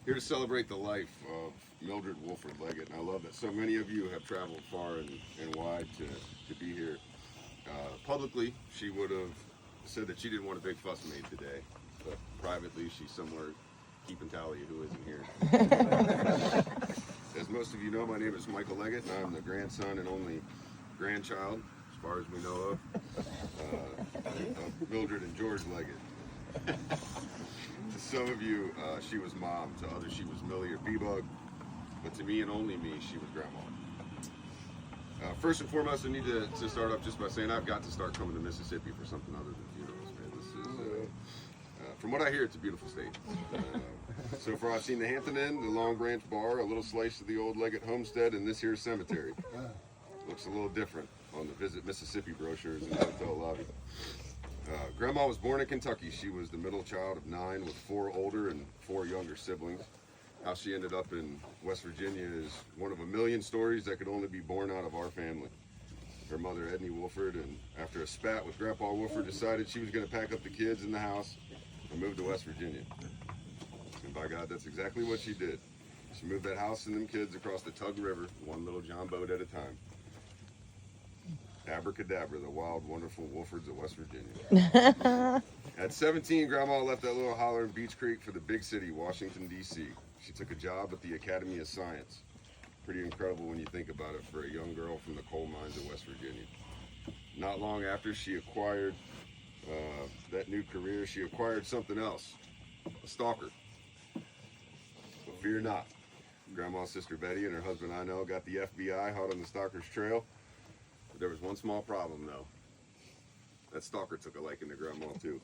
Here to celebrate the life of Mildred Wolford Leggett, and I love that so many of you have traveled far and wide to be here. Publicly, she would have said that she didn't want a big fuss made today, but privately, she's somewhere keeping tally of who isn't here. As most of you know, my name is Michael Leggett, and I'm the grandson and only grandchild, as far as we know of Mildred and George Leggett. To some of you, she was mom. To others, she was Millie or Beebug. But to me and only me, she was grandma. First and foremost, I need to start off just by saying I've got to start coming to Mississippi for something other than funerals, man. This is, from what I hear, it's a beautiful state. So far, I've seen the Hampton Inn, the Long Branch Bar, a little slice of the old Leggett homestead, and this here cemetery. Looks a little different on the Visit Mississippi brochures in the hotel lobby. Grandma was born in Kentucky. She was the middle child of 9 with 4 older and 4 younger siblings. How she ended up in West Virginia is one of a million stories that could only be born out of our family. Her mother, Edney Wolford, and after a spat with Grandpa Wolford, decided she was going to pack up the kids in the house and move to West Virginia. And by God, that's exactly what she did. She moved that house and them kids across the Tug River, one little John boat at a time. Abracadabra, the wild, wonderful Wolfords of West Virginia. At 17, Grandma left that little holler in Beach Creek for the big city, Washington, D.C. She took a job at the Academy of Science. Pretty incredible when you think about it for a young girl from the coal mines of West Virginia. Not long after she acquired that new career, she acquired something else, a stalker. But fear not. Grandma's sister Betty and her husband I know got the FBI hot on the stalker's trail. There was one small problem, though. That stalker took a liking to Grandma, too.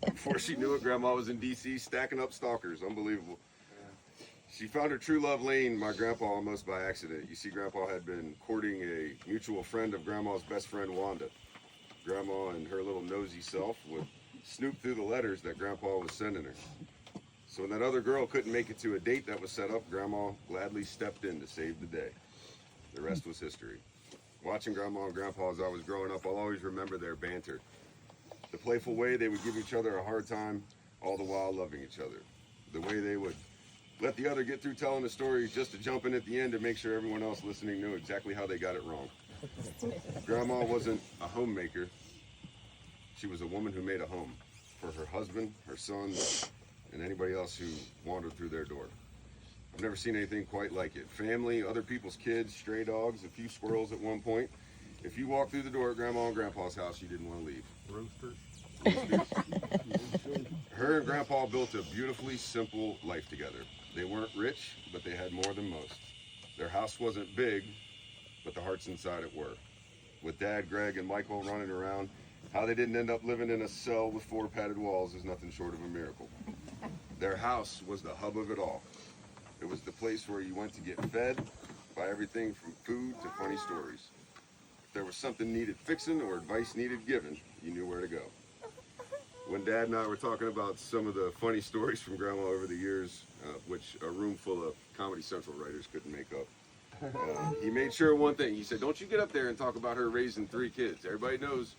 Before she knew it, Grandma was in D.C. stacking up stalkers. Unbelievable. She found her true love laying my grandpa almost by accident. You see, Grandpa had been courting a mutual friend of Grandma's best friend, Wanda. Grandma and her little nosy self would snoop through the letters that Grandpa was sending her. So when that other girl couldn't make it to a date that was set up, Grandma gladly stepped in to save the day. The rest was history. Watching Grandma and Grandpa as I was growing up, I'll always remember their banter. The playful way they would give each other a hard time, all the while loving each other. The way they would let the other get through telling the story just to jump in at the end to make sure everyone else listening knew exactly how they got it wrong. Grandma wasn't a homemaker. She was a woman who made a home for her husband, her sons, and anybody else who wandered through their door. I've never seen anything quite like it. Family, other people's kids, stray dogs, a few squirrels at one point. If you walked through the door at Grandma and Grandpa's house, you didn't want to leave. Roasters. Her and Grandpa built a beautifully simple life together. They weren't rich, but they had more than most. Their house wasn't big, but the hearts inside it were. With Dad, Greg, and Michael running around, how they didn't end up living in a cell with 4 padded walls is nothing short of a miracle. Their house was the hub of it all. It was the place where you went to get fed by everything from food to funny stories. If there was something needed fixing or advice needed given, you knew where to go. When Dad and I were talking about some of the funny stories from Grandma over the years, which a room full of Comedy Central writers couldn't make up, he made sure one thing. He said, don't you get up there and talk about her raising 3 kids. Everybody knows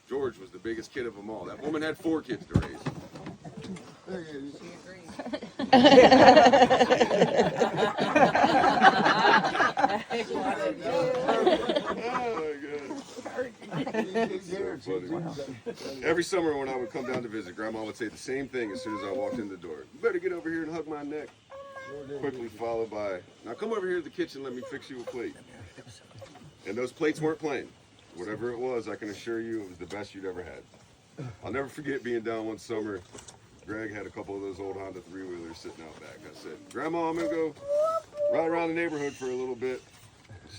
George was the biggest kid of them all. That woman had 4 kids to raise. Every summer when I would come down to visit, Grandma would say the same thing as soon as I walked in the door. You better get over here and hug my neck. Quickly followed by, now come over here to the kitchen, let me fix you a plate. And those plates weren't plain. Whatever it was, I can assure you it was the best you'd ever had. I'll never forget being down one summer. Greg had a couple of those old Honda 3-wheelers sitting out back. I said, Grandma, I'm going to go ride around the neighborhood for a little bit.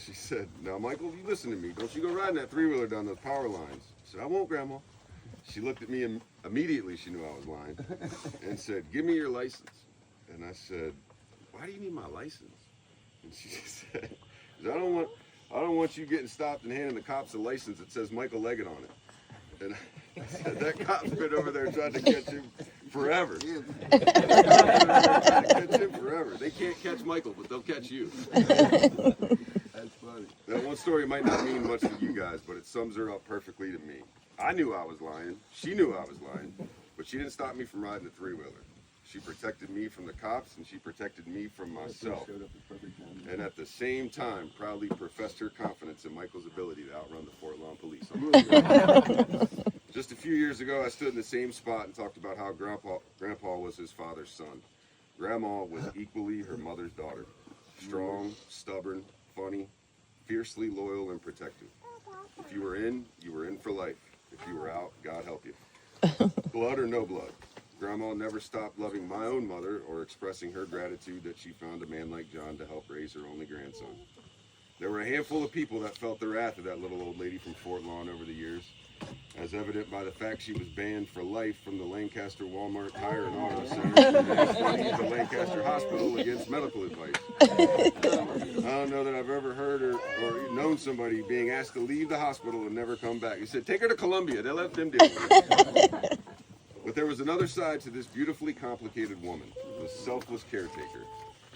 She said, now, Michael, you listen to me. Don't you go riding that 3-wheeler down those power lines. I said, I won't, Grandma. She looked at me and immediately she knew I was lying and said, give me your license. And I said, why do you need my license? And she said, I don't want you getting stopped and handing the cops a license that says Michael Leggett on it. And I said, that cop's been over there trying to catch him forever. Trying to catch him forever. They can't catch Michael, but they'll catch you. That's funny. That one story might not mean much to you guys, but it sums her up perfectly to me. I knew I was lying. She knew I was lying, but she didn't stop me from riding the 3-wheeler. She protected me from the cops, and she protected me from myself. And at the same time, proudly professed her confidence in Michael's ability to outrun the Fort Lawn police. Just a few years ago, I stood in the same spot and talked about how Grandpa was his father's son. Grandma was equally her mother's daughter. Strong, stubborn, funny, fiercely loyal, and protective. If you were in for life. If you were out, God help you. Blood or no blood. Grandma never stopped loving my own mother or expressing her gratitude that she found a man like John to help raise her only grandson. There were a handful of people that felt the wrath of that little old lady from Fort Lawn over the years, as evident by the fact she was banned for life from the Lancaster Walmart Tire and Auto Center and the Lancaster Hospital against medical advice. I don't know that I've ever heard or known somebody being asked to leave the hospital and never come back. He said, take her to Columbia. They let them deal with it. But there was another side to this beautifully complicated woman, the selfless caretaker.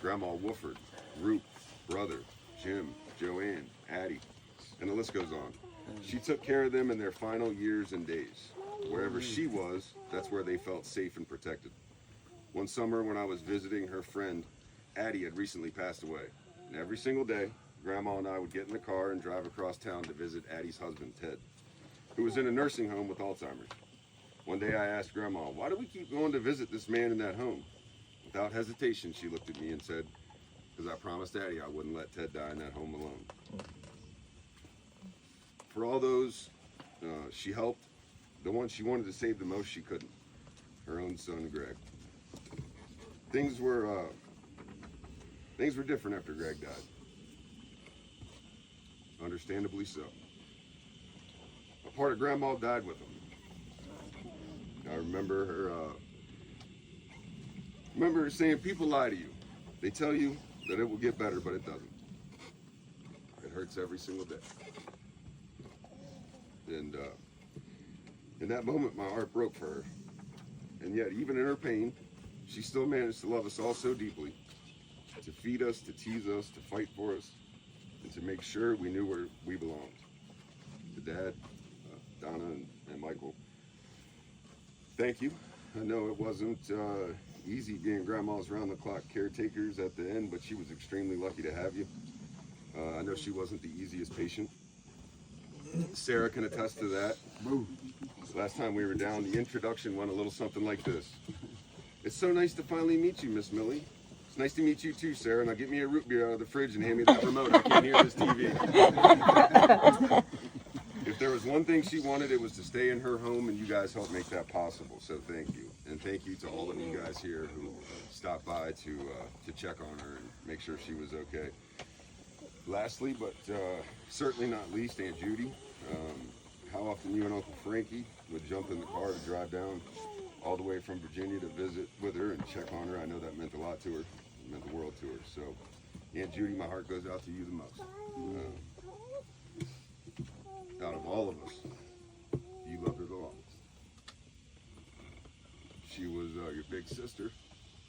Grandma Wooford, Roop, Brother, Jim, Joanne, Addie, and the list goes on. She took care of them in their final years and days. Wherever she was, that's where they felt safe and protected. One summer when I was visiting her friend, Addie had recently passed away. And every single day, Grandma and I would get in the car and drive across town to visit Addie's husband, Ted, who was in a nursing home with Alzheimer's. One day I asked Grandma, why do we keep going to visit this man in that home? Without hesitation, she looked at me and said, because I promised Addie I wouldn't let Ted die in that home alone. For all those she helped, the one she wanted to save the most, she couldn't. Her own son, Greg. Things were different after Greg died. Understandably so. A part of Grandma died with him. I remember her saying, people lie to you. They tell you that it will get better, but it doesn't. It hurts every single day. And in that moment, my heart broke for her. And yet, even in her pain, she still managed to love us all so deeply, to feed us, to tease us, to fight for us, and to make sure we knew where we belonged. To Dad, Donna, and Michael, thank you. I know it wasn't easy being Grandma's round-the-clock caretakers at the end, but she was extremely lucky to have you. I know she wasn't the easiest patient. Sarah can attest to that. Last time we were down, the introduction went a little something like this. It's so nice to finally meet you, Miss Millie. It's nice to meet you too, Sarah. Now get me a root beer out of the fridge and hand me that remote. I can't hear this TV. If there was one thing she wanted, it was to stay in her home, and you guys helped make that possible. So thank you. And thank you to all of you guys here who stopped by to check on her and make sure she was okay. Lastly, but certainly not least, Aunt Judy. How often you and Uncle Frankie would jump in the car to drive down all the way from Virginia to visit with her and check on her. I know that meant a lot to her. It meant the world to her. So, Aunt Judy, my heart goes out to you the most. Out of all of us, you loved her the longest. She was your big sister,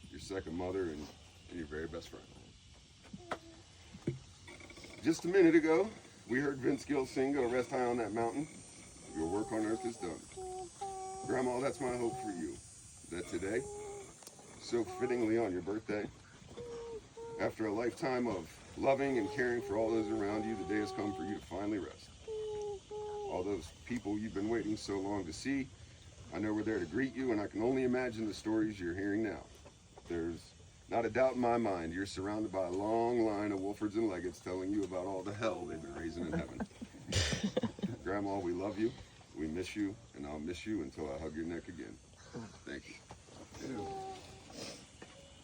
your second mother, and your very best friend. Just a minute ago, we heard Vince Gill sing, "Go Rest High on That Mountain." Your work on earth is done. Grandma, that's my hope for you, that today, so fittingly on your birthday, after a lifetime of loving and caring for all those around you, the day has come for you to finally rest. All those people you've been waiting so long to see, I know we're there to greet you, and I can only imagine the stories you're hearing now. There's not a doubt in my mind you're surrounded by a long line of Wolfords and Leggetts telling you about all the hell they've been raising in heaven. Grandma, we love you, we miss you, and I'll miss you until I hug your neck again. Thank you.